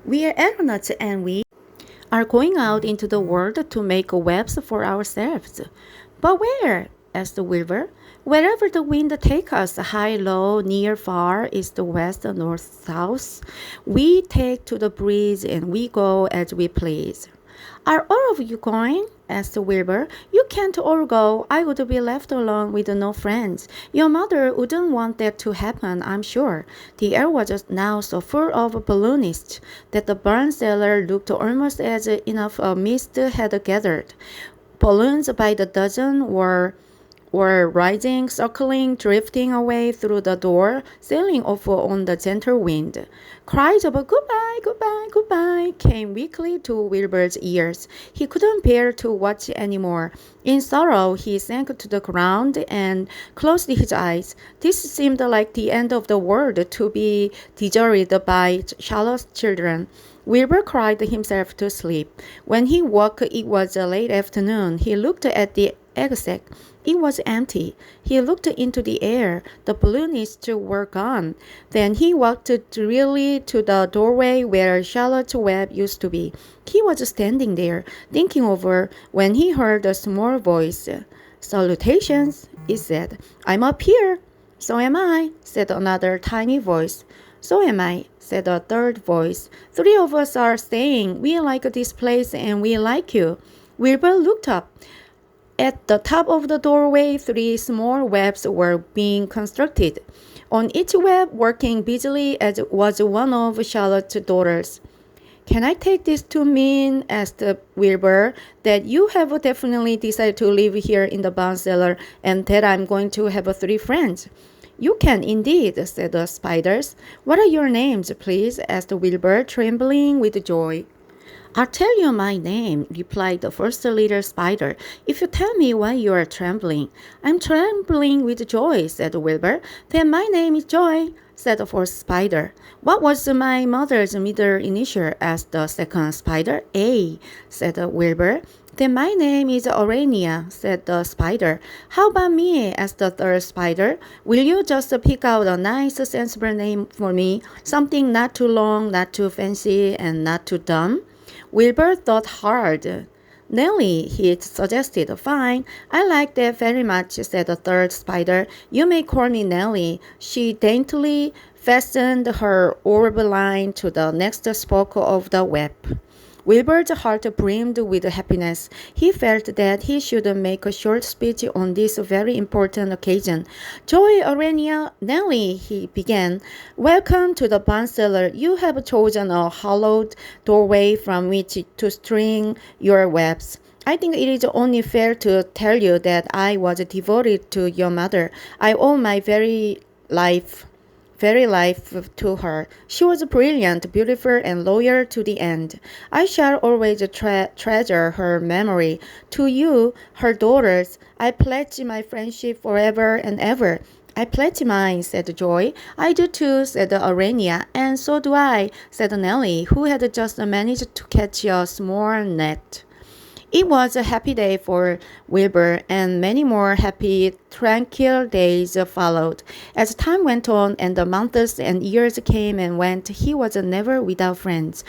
We are aeronauts and we are going out into the world to make webs for ourselves. But where? Asked Wilbur. Wherever the wind takes us, high, low, near, far, east, west, north, south. We take to the breeze and we go as we please. Are all of you going? Asked Wilbur. You can't all go. I would be left alone with no friends. Your mother wouldn't want that to happen, I'm sure. The air was now so full of balloonists that the barn cellar looked almost as enough mist had gathered. Balloons by the dozen were rising, circling, drifting away through the door, sailing off on the gentle wind. Cries of goodbye, goodbye, goodbye came weakly to Wilbur's ears. He couldn't bear to watch any more. In sorrow, he sank to the ground and closed his eyes. This seemed like the end of the world to be deserted by Charlotte's children. Wilbur cried himself to sleep. When he woke, it was late afternoon. He looked at the egg sack. It was empty. He looked into the air. The balloonists were gone. Then he walked drearily to the doorway where Charlotte's Web used to be. He was standing there, thinking over, when he heard a small voice. "Salutations," it said. "I'm up here." "So am I," said another tiny voice. "So am I," said a third voice. "Three of us are staying. We like this place and we like you." Wilbur looked up. At the top of the doorway, three small webs were being constructed. On each web, working busily as was one of Charlotte's daughters. "Can I take this to mean," asked Wilbur, "that you have definitely decided to live here in the barn cellar and that I'm going to have three friends?" "You can indeed," said the spiders. "What are your names, please?" asked Wilbur, trembling with joy. "I'll tell you my name," replied the first little spider, "if you tell me why you are trembling." "I'm trembling with joy," said Wilbur. "Then my name is Joy," said the first spider. "What was my mother's middle initial?" asked the second spider. "A," said Wilbur. "Then my name is Aurania," said the spider. "How about me?" asked the third spider. "Will you just pick out a nice, sensible name for me? Something not too long, not too fancy, and not too dumb?" Wilbur thought hard. "Nellie," he suggested. "Fine. I like that very much," said the third spider. "You may call me Nellie." She daintily fastened her orb line to the next spoke of the web. Wilbur's heart brimmed with happiness. He felt that he should make a short speech on this very important occasion. "Joy, Aurania, Nellie," he began. "Welcome to the barn cellar. You have chosen a hollowed doorway from which to string your webs. I think it is only fair to tell you that I was devoted to your mother. I owe my very life to her. She was brilliant, beautiful, and loyal to the end. I shall always treasure her memory. To you, her daughters, I pledge my friendship forever and ever." "I pledge mine," said Joy. "I do too," said Aurania. "And so do I," said Nellie, who had just managed to catch a small net. It was a happy day for Wilbur, and many more happy, tranquil days followed. As time went on and the months and years came and went, he was never without friends.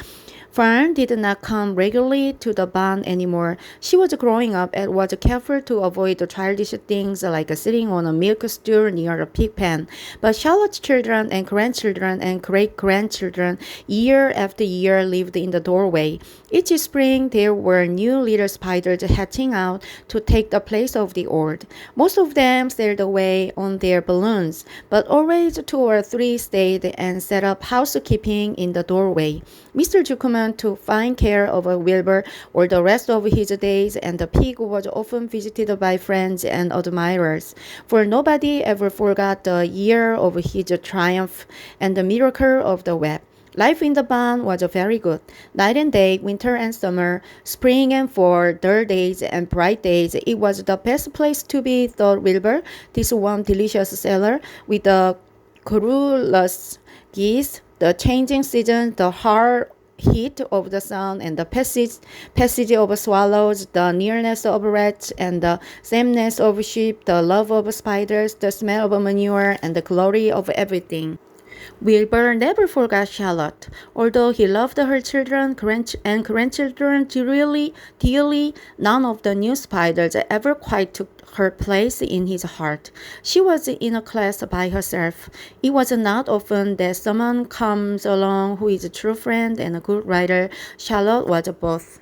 Fern did not come regularly to the barn anymore. She was growing up and was careful to avoid childish things like sitting on a milk stool near a pig pen. But Charlotte's children and grandchildren and great-grandchildren, year after year, lived in the doorway. Each spring there were new little spiders hatching out to take the place of the old. Most of them sailed away on their balloons, but always two or three stayed and set up housekeeping in the doorway. Mr. Jukuman took fine care of Wilbur all the rest of his days, and the pig was often visited by friends and admirers, for nobody ever forgot the year of his triumph and the miracle of the web. Life in the barn was very good. Night and day, winter and summer, spring and fall, dull days and bright days. It was the best place to be, thought Wilbur, this warm, delicious cellar with the cruellous geese, the changing seasons, the hard heat of the sun, and the passage of swallows, the nearness of rats, and the sameness of sheep, the love of spiders, the smell of manure, and the glory of everything. Wilbur never forgot Charlotte. Although he loved her children and grandchildren dearly, none of the new spiders ever quite took her place in his heart. She was in a class by herself. It was not often that someone comes along who is a true friend and a good writer. Charlotte was both.